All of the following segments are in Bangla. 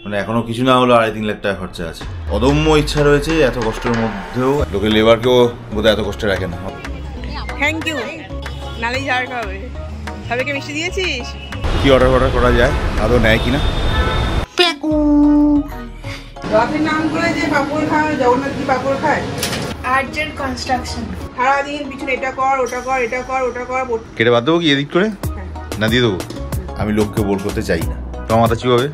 মানে এখনো কিছু না হলো 2.5-3 লাখ টাকা খরচা আছে। অদম্য ইচ্ছা রয়েছে, এত কষ্টের মধ্যেও লোকে লেবারকেও বোধহয় এত কষ্টে রাখে না। Thank you. নালেই যাওয়ার হবে। সবাইকে মিষ্টি দিয়েছিস? কি অর্ডার করা যায়, আদৌ নেয় কিনা? রাতের নাম করে যে পাপড় খায়, জগন্নাথ কি পাপড় খায়? Urgent construction. সারাদিন পিছনে এটা কর ওটা কর এটা কর ওটা কর। কেটে বাদ দেবো কি এদিক করে? না দিয়ে দেবো। আমি লোককে বোর করতে চাই না। তোমার মাথা চি হবে?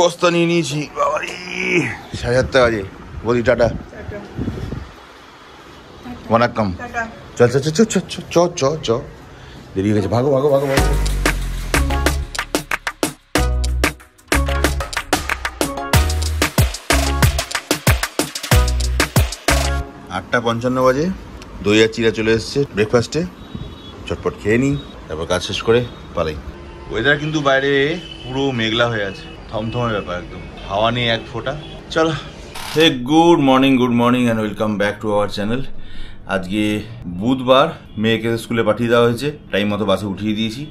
বস্তা নিয়ে নিয়েছি বাবারি, 7,000 বাজে। বলি টাটা, ওয়ানাক্কাম। চল চল চল চল চল চল চল, দেরি হয়ে গেছে, ভাগো ভাগো ভাগো ভাগো। 8:55 বাজে। দই আর চিরা চলে এসছে ব্রেকফাস্টে। চটপট খেয়ে নিই, তারপর কাজ শেষ করে পালাই। ওয়েদার কিন্তু বাইরে পুরো মেঘলা হয়ে আছে, থমথমে ব্যাপার একদম, হাওয়া নেই এক ফোঁটা। চলো, hey good morning and welcome back to our channel. আজকে বুধবার, মেয়েকে স্কুলে পাঠিয়ে দেওয়া হয়েছে, টাইম মতো বাসে উঠিয়ে দিয়েছি।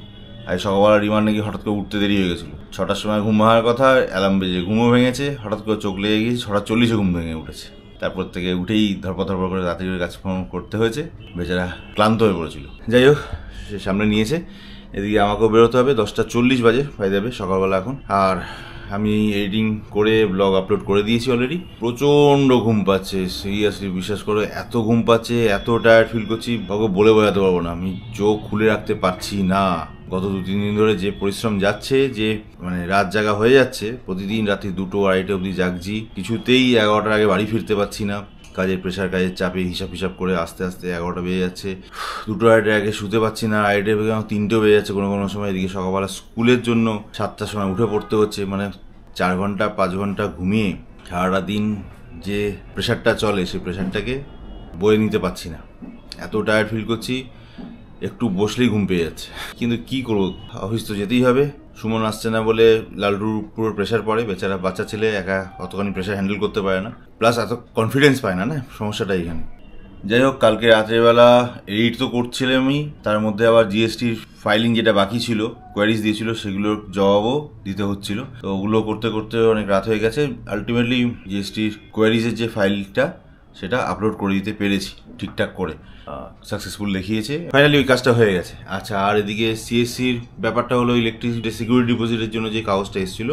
আর সকালবেলা রিমার নাকি হঠাৎ করে উঠতে দেরি হয়ে গেছিলো। 6টার সময় ঘুম ভাঙার কথা, অ্যালার্ম বেজে ঘুমও ভেঙেছে, হঠাৎ করে চোখ লেগে গিয়েছে, 6:40 ঘুম ভেঙে উঠেছে। তারপর থেকে উঠেই ধরপর করে রাত্রি কাজকর্ম করতে হয়েছে, বেচারা ক্লান্ত হয়ে পড়েছিল। যাই হোক, সে সামনে নিয়েছে। এদিকে আমাকেও বেরোতে হবে, 10:40 বাজে পাই যাবে সকালবেলা এখন। আর আমি এডিটিং করে ব্লগ আপলোড করে দিয়েছি অলরেডি। প্রচণ্ড ঘুম পাচ্ছে, সিরিয়াসলি বিশ্বাস করো, এত ঘুম পাচ্ছে, এত টায়ার্ড ফিল করছি, বলে বোঝাতে পারবো না। আমি চোখ খুলে রাখতে পারছি না। গত 2-3 দিন ধরে যে পরিশ্রম যাচ্ছে, যে মানে রাত জাগা হয়ে যাচ্ছে, প্রতিদিন রাত্রি 2-2-2:30 অবধি জাগছি, কিছুতেই 11টার আগে বাড়ি ফিরতে পারছি না। কাজের প্রেশার, কাজের চাপে হিসাব করে আস্তে আস্তে 11টা বেজে যাচ্ছে। 2-2:30 আগে শুতে পারছি না, 3টেও বেজে যাচ্ছে কোনো সময়। এদিকে সকালবেলা স্কুলের জন্য 7টার সময় উঠে পড়তে হচ্ছে। মানে 4 ঘন্টা 5 ঘন্টা ঘুমিয়ে সারাটা দিন যে প্রেশারটা চলে, সেই প্রেশারটাকে বয়ে নিতে পারছি না। এত টায়ার্ড ফিল করছি, একটু বসলেই ঘুম পেয়ে যাচ্ছে। কিন্তু কি করবো, অফিস তো যেতেই হবে। সুমন আসছে না বলে লালটুর পুরো প্রেশার পড়ে, বেচারা বাচ্চা ছেলে, একা অতখানি প্রেশার হ্যান্ডেল করতে পারে না, প্লাস এত কনফিডেন্স পায় না, সমস্যাটা এখানে। যাই হোক, কালকে রাত্রেবেলা এডিট তো করছিলাম আমি, তার মধ্যে আবার জিএসটির ফাইলিং যেটা বাকি ছিল, কোয়ারিজ দিয়েছিল, সেগুলোর জবাবও দিতে হচ্ছিল। তো ওগুলো করতে করতে অনেক রাত হয়ে গেছে। আলটিমেটলি জিএসটির কোয়ারিজের যে ফাইলটা, সেটা আপলোড করে দিতে পেরেছি ঠিকঠাক করে, সাকসেসফুল দেখিয়েছে। ফাইনালি ওই কাজটা হয়ে গেছে। আচ্ছা, আর এদিকে সিএসসির ব্যাপারটা হলো, ইলেকট্রিসিটি সিকিউরিটি ডিপোজিটের জন্য যে কাগজটা এসেছিল,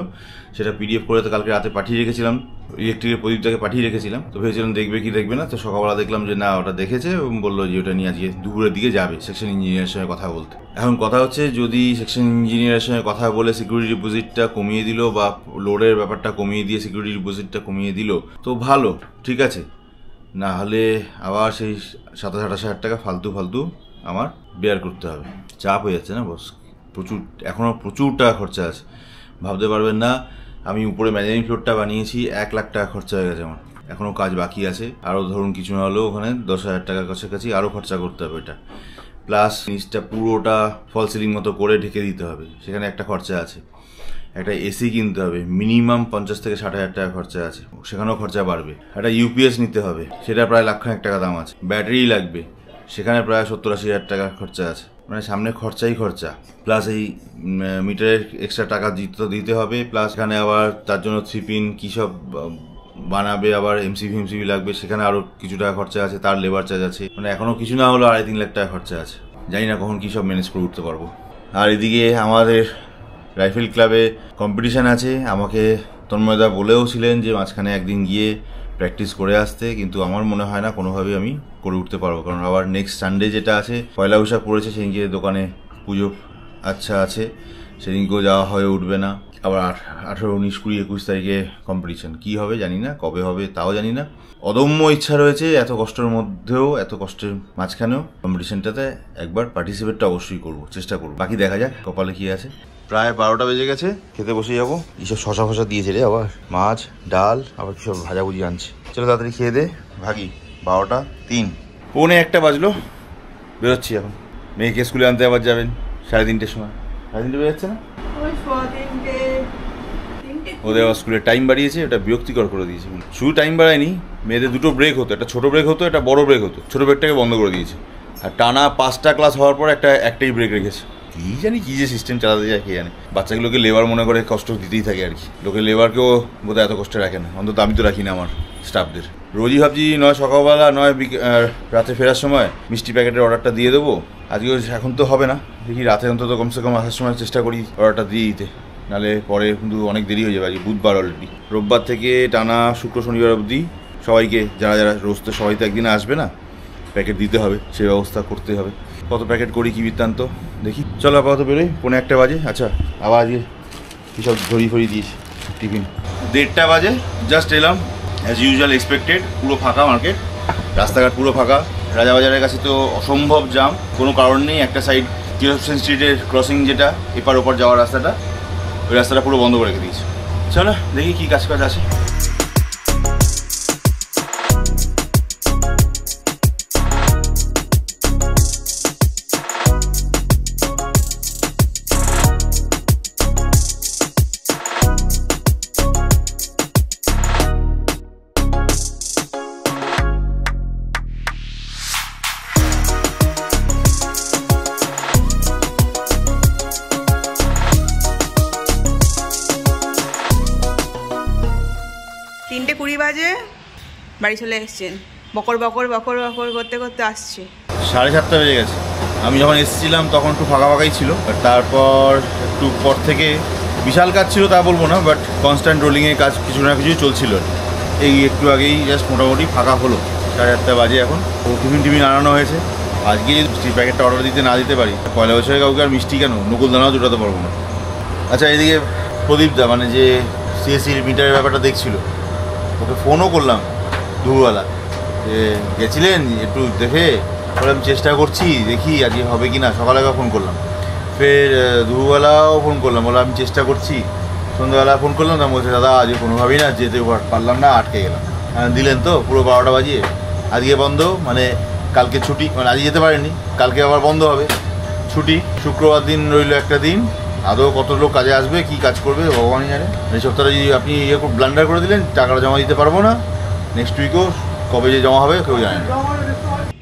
সেটা পিডিএফ করে তো কালকে রাতে পাঠিয়ে রেখেছিলাম, ইলেকট্রিকের প্রদীপটাকে পাঠিয়ে রেখেছিলাম। তো ভেবেছিলাম দেখবে কি দেখবে না, তো সকালবেলা দেখলাম যে না, ওটা দেখেছে এবং বললো যে ওটা নিয়ে আজকে দুপুরের দিকে যাবে সেকশন ইঞ্জিনিয়ারের সঙ্গে কথা বলতে। এখন কথা হচ্ছে, যদি সেকশন ইঞ্জিনিয়ারের সঙ্গে কথা বলে সিকিউরিটি ডিপোজিটটা কমিয়ে দিল, বা লোডের ব্যাপারটা কমিয়ে দিয়ে সিকিউরিটি ডিপোজিটটা কমিয়ে দিল, তো ভালো, ঠিক আছে। না হলে আবার সেই 27-28 টাকা ফালতু আমার বেয়ার করতে হবে। চাপ হয়ে যাচ্ছে না বস, প্রচুর, এখনও প্রচুর টাকা খরচা আছে, ভাবতে পারবেন না। আমি উপরে ম্যানেজিং ফ্লোরটা বানিয়েছি, 1 লাখ টাকা খরচা হয়ে গেছে আমার। এখনও কাজ বাকি আছে, আরও ধরুন কিছু না হলেও ওখানে 10,000 টাকার কাছাকাছি আরও খরচা করতে হবে এটা। প্লাস নিচটা পুরোটা ফল সিলিং মতো করে ঢেকে দিতে হবে, সেখানে একটা খরচা আছে। একটা এসি কিনতে হবে, মিনিমাম 50,000 থেকে 60,000 টাকা খরচা আছে, সেখানেও খরচা বাড়বে। একটা ইউপিএস নিতে হবে, সেটা প্রায় 1,00,000 টাকা দাম আছে। ব্যাটারি লাগবে, সেখানে প্রায় 70-80,000 টাকা খরচা আছে। মানে সামনে খরচা। প্লাস এই মিটারের এক্সট্রা টাকা দিতে হবে, প্লাস এখানে আবার তার জন্য 3 পিন কী সব বানাবে, আবার এমসিভি লাগবে, সেখানে আরও কিছু টাকা খরচা আছে, তার লেবার চার্জ আছে। মানে এখনও কিছু না হলেও 2.5-3 লাখ টাকা খরচা আছে। জানি না কখন কী সব ম্যানেজ করে উঠতে পারবো। আর এদিকে আমাদের রাইফেল ক্লাবে কম্পিটিশান আছে। আমাকে তন্ময়দা বলেও ছিলেন যে মাঝখানে একদিন গিয়ে প্র্যাকটিস করে আসতে, কিন্তু আমার মনে হয় না কোনোভাবেই আমি করে উঠতে পারবো। কারণ আবার নেক্সট সানডে যেটা আছে, পয়লা বৈশাখ পড়েছে, সেদিনকে দোকানে পুজো আচ্ছা আছে, সেদিনকেও যাওয়া হয়ে উঠবে না। আবার 18, 19, 20, 21 তারিখে কম্পিটিশান। কী হবে জানি না, কবে হবে তাও জানি না। অদম্য ইচ্ছা রয়েছে, এত কষ্টের মধ্যেও, এত কষ্টের মাঝখানেও কম্পিটিশানটাতে একবার পার্টিসিপেটটা অবশ্যই করবো, চেষ্টা করবো। বাকি দেখা যাক কপালে কী আছে। প্রায় 12টা বেজে গেছে, খেতে বসে যাবো। এইসব শশা দিয়েছে রে, আবার মাছ ডাল, আবার কিসব ভাজাভুজি আনছে। চলো তাড়াতাড়ি খেয়ে দে, ভাগি। 12:03, 1:45 বাজলো, বেরোচ্ছি এখন। মেয়েকে স্কুলে আনতে আবার যাবেন 3:30টার সময়। 3:30 বেজে যাচ্ছে না, ওদের আবার স্কুলের টাইম বাড়িয়েছে, ওটা বিরক্তিকর করে দিয়েছে। শুধু টাইম বাড়ায়নি, মেয়েদের 2টো ব্রেক হতো, একটা ছোটো ব্রেক হতো, একটা বড় ব্রেক হতো। ছোটো ব্রেকটাকে বন্ধ করে দিয়েছে, আর টানা 5টা ক্লাস হওয়ার পর একটাই ব্রেক রেখেছে। কি জানি কি যে সিস্টেম চালাতে যায় কে জানে। বাচ্চাগুলোকে লেবার মনে করে কষ্ট দিতেই থাকে আর কি। লোকে লেবারকেও বোধহয় এত কষ্ট রাখে না, অন্তত আমি তো রাখি না আমার স্টাফদের। রোজই ভাবছি নয় সকালবেলা নয় রাতে ফেরার সময় মিষ্টি প্যাকেটের অর্ডারটা দিয়ে দেবো। আজকেও এখন তো হবে না, দেখি রাতে অন্তত কমসে কম আসার সময় চেষ্টা করি অর্ডারটা দিয়ে দিতে, নাহলে পরে কিন্তু অনেক দেরি হয়ে যাবে। আজকে বুধবার অলরেডি, রোববার থেকে টানা শুক্র শনিবার অবধি সবাইকে যারা যারা রোজ তো সবাই তো একদিনে আসবে না, প্যাকেট দিতে হবে, সেই ব্যবস্থা করতে হবে। কত প্যাকেট করি কি বৃত্তান্ত দেখি। চলো আপাতত বেরোই, 1:45 বাজে। আচ্ছা আবার আজকে কী সব ধরিয়ে ফরিয়ে দিয়েছি টিফিন। 1:30 বাজে, জাস্ট এলাম অ্যাজ ইউজুয়াল এক্সপেক্টেড। পুরো ফাঁকা মার্কেট, রাস্তাঘাট পুরো ফাঁকা। রাজাবাজারের কাছে তো অসম্ভব জাম, কোনো কারণ নেই। একটা সাইড জিরোপশন স্ট্রিটের ক্রসিং যেটা এপার ওপার যাওয়ার রাস্তাটা, ওই রাস্তাটা পুরো বন্ধ করে রেখে দিয়েছে। চলো দেখি কী কাজ আছে। তিনটে 20 বাজে বাড়ি চলে এসছেন, বকর বকর বকর বকর করতে করতে আসছে। 7:30 বেজে গেছে। আমি যখন এসেছিলাম তখন একটু ফাঁকা ফাঁকাই ছিল, তারপর একটু পর থেকে বিশাল কাজ ছিল তা বলবো না, বাট কনস্ট্যান্ট রোলিংয়ের কাজ কিছু না কিছু চলছিল। এই একটু আগেই জাস্ট মোটামুটি ফাঁকা হলো, 7:30 বাজে এখন। ও টিফিন আনানো হয়েছে। আজকে যদি মিষ্টির প্যাকেটটা অর্ডার দিতে না দিতে পারি, পয়লা বছরে কাউকে আর মিষ্টি কেন নকুলদানাও জোটাতে পারবো না। আচ্ছা এদিকে প্রদীপদা মানে যে সিএসসির মিটারের ব্যাপারটা দেখছিল, ওকে ফোনও করলাম দুপুরবেলা, যে গেছিলেন একটু দেখে। বলে আমি চেষ্টা করছি, দেখি আজকে হবে কি না। সকালে ফোন করলাম, ফের দুপুরবেলাও ফোন করলাম, বলে আমি চেষ্টা করছি। সন্ধ্যাবেলা ফোন করলাম, তা বলছে দাদা আজকে কোনোভাবেই না যেতে পারলাম না, আটকে গেলাম। দিলেন তো পুরো 12টা বাজিয়ে। আজকে বন্ধ, মানে কালকে ছুটি, মানে আজকে যেতে পারেনি, কালকে আবার বন্ধ হবে, ছুটি। শুক্রবার দিন রইল একটা দিন। আদৌ কত লোক কাজে আসবে, কি কাজ করবে ভগবানই জানে। এই সপ্তাহে যদি আপনি ব্লান্ডার করে দিলেন, টাকাটা জমা দিতে পারবো না। নেক্সট উইকও কবে যে জমা হবে কেউ জানে না।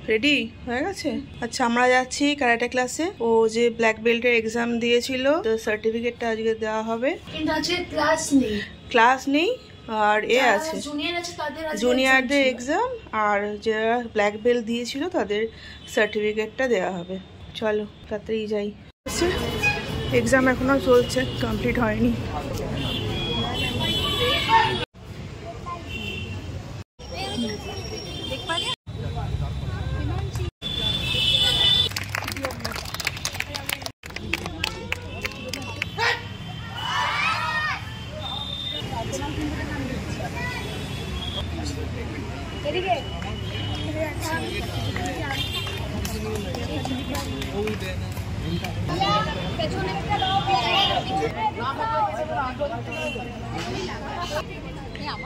রেডি হয়ে গেছে? আচ্ছা আমরা যাচ্ছি ক্যারাটে ক্লাসে। ও যে ব্ল্যাক বেল্টের এক্সাম দিয়েছিল, তো সার্টিফিকেটটা আজকে দেওয়া হবে। কিন্তু আজকে ক্লাস নেই, আর আছে জুনিয়র আছে তাদের জুনিয়রদের এক্সাম, আর যারা ব্ল্যাক বেল্ট দিয়েছিল তাদের সার্টিফিকেটটা দেওয়া হবে। চলো তাড়াতাড়ি যাই। এক্সাম এখনো চলছে, কমপ্লিট হয়নি।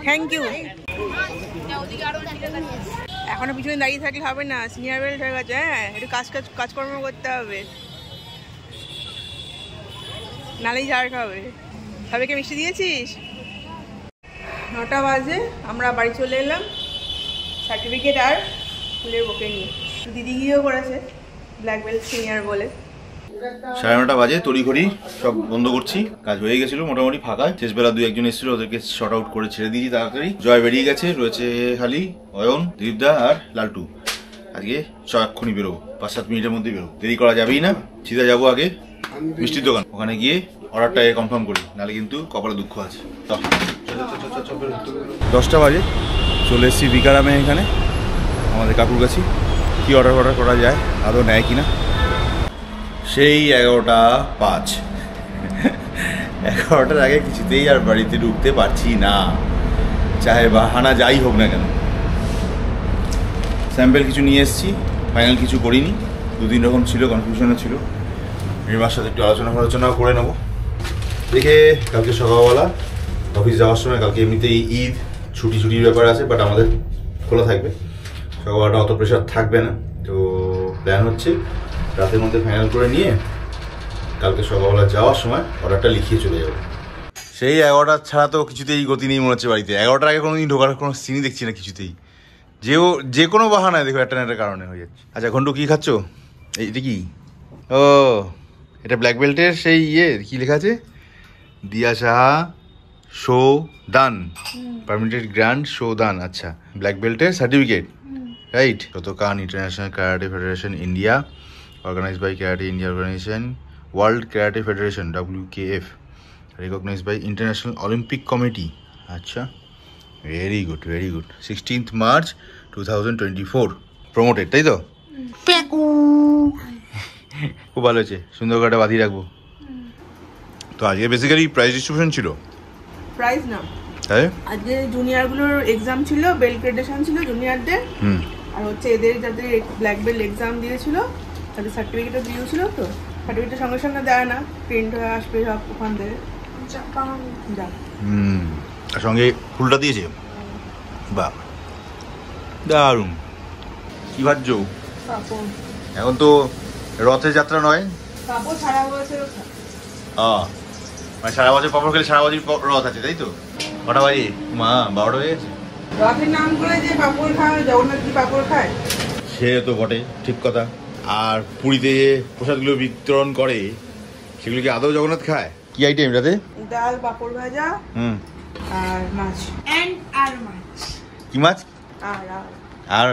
Thank you. এখনো পিছনে দাঁড়িয়ে থাকলে হবে না, সিনিয়র বেল্ট হয়ে গেছে। হ্যাঁ একটু কাজকর্ম করতে হবে, নালেই ঝাড় খাবে। সবাইকে মিষ্টি দিয়েছিস? 9টা বাজে, আমরা বাড়ি চলে এলাম সার্টিফিকেট আর ফুলের বুকে নিয়ে। দিদি গিয়েও করেছে ব্ল্যাক বেল্ট সিনিয়র বলে। 9:30 বাজে, তড়িঘড়ি সব বন্ধ করছি। কাজ হয়ে গেছিলো মোটামুটি ফাঁকা। শেষবেলা 2-1 জন এসেছিল, ওদেরকে শর্ট আউট করে ছেড়ে দিয়েছি তাড়াতাড়ি। জয় বেরিয়ে গেছে, রয়েছে খালি অয়ন, দিলীপদা আর লালটু। আজকে এক্ষুনি বেরোবো, 5-7 মিনিটের মধ্যেই বেরোবো, দেরি করা যাবেই না। সিধা যাবো আগে মিষ্টির দোকান, ওখানে গিয়ে অর্ডারটা কনফার্ম করি, নাহলে কিন্তু কপালে দুঃখ আছে। 10টা বাজে, চলে এসেছি বিকারামে। এখানে আমাদের কাকুর কাছে কী অর্ডার করা যায়, আদৌ নেয় কিনা। সেই 11:05, 11টার আগে কিছুতেই আর বাড়িতে ঢুকতে পারছি না, চাহে বাহানা যাই হোক না কেন। স্যাম্পেল কিছু নিয়ে এসেছি, ফাইনাল কিছু করিনি। 2-3 রকম ছিল, কনফিউশনও ছিল। রিমার সাথে একটু আলোচনাও করে নেবো। দেখে কালকে সকালবেলা অফিস যাওয়ার সময়, কালকে এমনিতেই ঈদ, ছুটির ব্যাপার আছে, বাট আমাদের খোলা থাকবে। সকালবেলাটা অত প্রেশার থাকবে না, তো প্ল্যান হচ্ছে রাতের মধ্যে ফাইনাল করে নিয়ে কালকে সকালবেলা যাওয়ার সময় অর্ডারটা লিখিয়ে চলে যাবো। সেই 11টা ছাড়া তো কিছুতেই গতি নেই মনে হচ্ছে বাড়িতে। 11টার আগে কোনোদিন ঢোকার কোনো সিনই দেখছি না কিছুতেই। যে কোনো বাহানায় দেখো একটা না একটা কারণে হয়ে যাচ্ছে। আচ্ছা ঘন্টু কী খাচ্ছ? এটা কি? ও এটা ব্ল্যাক বেল্টের সেই কি লেখা আছে, Diya Saha shodan, permitted grand shodan. আচ্ছা, ব্ল্যাক বেল্টের certificate, right? Shotokan international karate federation India, organised by karate India organisation, world karate federation WKF, recognised by international Olympic committee. আচ্ছা, very good very good. 16th March 2024 promoted, তাই তো? খুব ভালো হয়েছে, সুন্দর করে বাঁধিয়ে রাখবো। তো আজকে বেসিক্যালি প্রাইজ ডিস্ট্রিবিউশন ছিল। প্রাইজ না, তাই আজকে জুনিয়রগুলোর এক্সাম ছিল, বেল্ট গ্রেডেশন ছিল জুনিয়রদের। আর হচ্ছে এদের যাদের ব্ল্যাক বেল্ট এক্সাম দিয়েছিল তাদের সার্টিফিকেটও দিয়েছিল। তো সার্টিফিকেটের সঙ্গে সঙ্গে দেয় না, প্রিন্ট হয়ে আসবে সব ওখান থেকে। যা আর সঙ্গে ফুলটা দিয়েছে, বাহ দারুণ। কি ভাবছো এখন? তো রথের যাত্রা নয়, পাপড় সারা বছর মানে সারা বছর পাপড় খেলে সারা বছর রথ আছে, তাই তো? কটা বাজে? মা 12টা হয়ে গেছে। রথের নাম করে যে পাপড় খায়, জগন্নাথ কি পাপড় খায়? সে তো বটে, ঠিক কথা। আর পুরীতে যে প্রসাদগুলো বিতরণ করে সেগুলো কি আদৌ জগন্নাথ খায়? কি আইটেম এটাতে? ডাল, পাপড় ভাজা আর মাছ। আর মাছ। কি মাছ? আর আর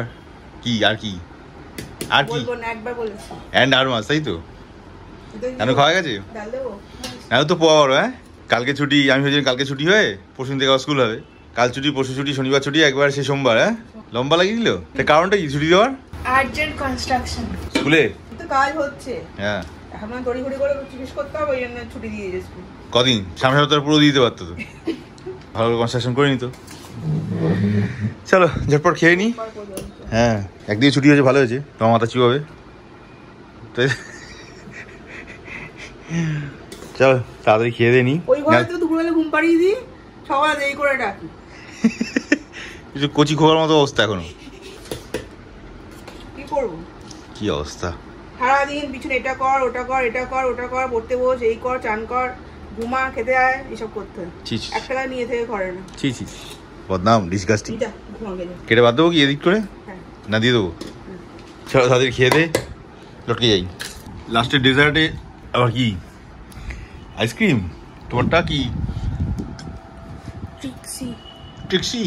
কি? আর কি? আর কি? বলবো না, একবার বলেছি। আর মাছ, তাই তো? কেন খাওয়া গেছে? ডাল দেবো? তো পর, হ্যাঁ কালকে ছুটি। আমি ভেবেছিলাম কালকে ছুটি হয়ে পরশু থেকে স্কুল হবে। কাল ছুটি, পরশু ছুটি, শনিবার ছুটি, একবার সে সোমবার। হ্যাঁ, লম্বা লাগিয়ে দিল। তার কারণটা কি ছুটি দেওয়ার? আর্জেন্ট কনস্ট্রাকশন স্কুলে তো কাজ হচ্ছে। হ্যাঁ, এখন তড়িঘড়ি করে জিজ্ঞেস করতে হবে, ওই জন্য ছুটি দিয়ে দিয়েছে স্কুল। কদিন? সামনে সপ্তাহে পুরো দিতে পারতো তো। ভালো করে কনস্ট্রাকশন করে নিত। চলো ঝটপট খেয়ে নি। হ্যাঁ, একদিকে ছুটি হয়েছে, ভালো হয়েছে। তোমার মাথা চিবাবে। চলো তাড়াতাড়ি খেয়ে দিয়ে নি। ওই ঘরে তো দুপুরবেলা ঘুম পাড়িয়ে দিই, সকালে দেরি করে ডাকি। কিছু কচি খোকার মতো অবস্থা এখনো। কি করবো? কি অবস্থা! সারাদিন পিছনে এটা কর, ওটা কর, এটা কর, ওটা কর, পড়তে বস, এই কর, চান কর, ঘুমা, খেতে আয়, এসব করতে হয়। এক টাকা নিয়ে থেকে করে না। ছি ছি, বদনাম, ডিসগাস্টিং। ঘুমা গেলে কেটে বাদ দেবো কি এদিক করে? হ্যাঁ, না দিয়ে দেবো? চলো তাদের খেয়ে দে, লটকে যাই। লাস্টের ডেজার্টে আবার কি? আইসক্রিম? তোমারটা কি? ট্রিক্সি। ট্রিক্সি?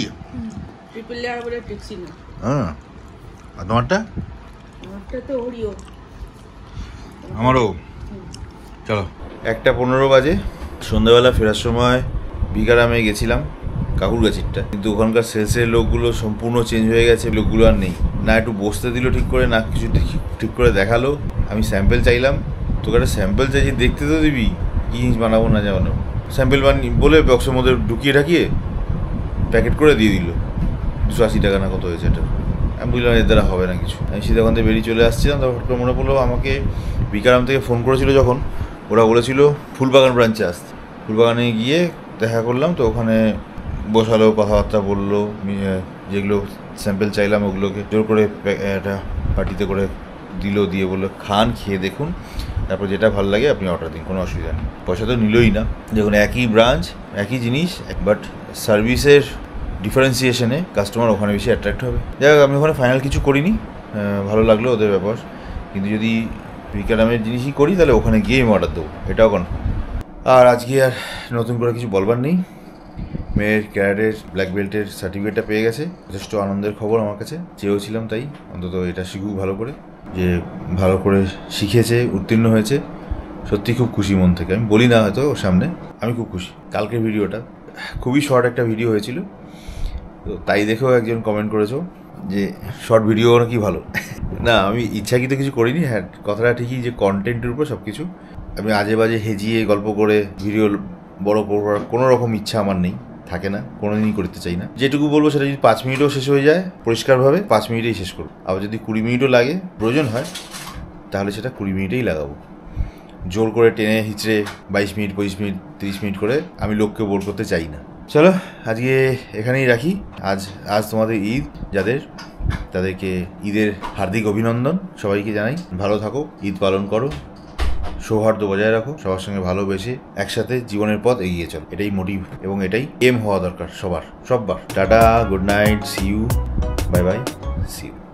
ট্রিপল লেয়ার বলে ট্রিক্সি না। হ্যাঁ, আর তোমারটা? আমারটা তো ওরিও। আমারও। চলো, 1:15 বাজে। সন্ধ্যাবেলা ফেরার সময় বিকারামে গেছিলাম, কাকুর গাছিরটা। কিন্তু ওখানকার সেলসের লোকগুলো সম্পূর্ণ চেঞ্জ হয়ে গেছে, লোকগুলো আর নেই। না একটু বসতে দিল ঠিক করে, না কিছু ঠিক করে দেখালো। আমি স্যাম্পেল চাইলাম, তোকে একটা স্যাম্পেল চাইছি, দেখতে তো দিবি কী জিনিস বানাবো না জানাবো। স্যাম্পেল বলে বক্সের মধ্যে ঢুকিয়ে ঢাকিয়ে প্যাকেট করে দিয়ে দিল। 280 টাকা না কত হয়েছে এটা। আমি বুঝলাম এর দ্বারা হবে না কিছু। আমি সেটা ওখান থেকে বেরিয়ে চলে আসছিলাম, তখন হঠাৎ করে মনে পড়লো আমাকে বিকারাম থেকে ফোন করেছিল যখন, ওরা বলেছিল ফুলবাগান ব্রাঞ্চে আসতে। ফুলবাগানে গিয়ে দেখা করলাম, তো ওখানে বসালো, কথাবার্তা বললো, যেগুলো স্যাম্পেল চাইলাম ওগুলোকে জোর করে একটা পার্টিতে করে দিল, দিয়ে বললো খান, খেয়ে দেখুন, তারপর যেটা ভালো লাগে আপনি অর্ডার দিন, কোনো অসুবিধা নেই। পয়সা তো নিলই না, দেখুন একই ব্রাঞ্চ একই জিনিস, বাট সার্ভিসের ডিফারেন্সিয়েশনে কাস্টমার ওখানে বেশি অ্যাট্রাক্ট হবে। যাই হোক, আমি ওখানে ফাইনাল কিছু করিনি, ভালো লাগলো ওদের ব্যাপার। কিন্তু যদি বিকারামের জিনিসই করি তাহলে ওখানে গিয়ে আমি অর্ডার দেবো, এটাও কনফার্ম। আর আজকে আর নতুন করে কিছু বলবার নেই। মেয়ের ক্যারাটের ব্ল্যাক বেল্টের সার্টিফিকেটটা পেয়ে গেছে, যথেষ্ট আনন্দের খবর আমার কাছে। চেয়েছিলাম তাই, অন্তত এটা শিখুক ভালো করে, যে ভালো করে শিখেছে, উত্তীর্ণ হয়েছে। সত্যি খুব খুশি মন থেকে, আমি বলি না হয়তো ওর সামনে, আমি খুব খুশি। কালকের ভিডিওটা খুবই শর্ট একটা ভিডিও হয়েছিল, তো তাই দেখেও একজন কমেন্ট করেছো যে শর্ট ভিডিও নাকি ভালো। না, আমি ইচ্ছাকৃত কিছু করিনি। হ্যাঁ, কথাটা ঠিকই যে কন্টেন্টের উপর সব কিছু। আমি আজে বাজে হেজিয়ে গল্প করে ভিডিও বড় করবার কোনো রকম ইচ্ছা আমার নেই, থাকে না, কোনোদিনই করতে চাই না। যেটুকু বলবো সেটা যদি 5 মিনিটও শেষ হয়ে যায় পরিষ্কারভাবে, 5 মিনিটেই শেষ করবো। আবার যদি 20 মিনিটও লাগে, প্রয়োজন হয়, তাহলে সেটা 20 মিনিটেই লাগাবো। জোর করে টেনে হিচড়ে 22 মিনিট, 25 মিনিট, 30 মিনিট করে আমি লোককে বোর করতে চাই না। চলো আজকে এখানেই রাখি। আজ তোমাদের ঈদ, যাদের তাদেরকে ঈদের হার্দিক অভিনন্দন সবাইকে জানাই। ভালো থাকো, ঈদ পালন করো, সৌহার্দ্য বজায় রাখো, সবার সঙ্গে ভালোবেসে একসাথে জীবনের পথ এগিয়ে চলো। এটাই মোটিভ এবং এটাই এম হওয়া দরকার সবার। Tata, good night, see you, bye bye, see you.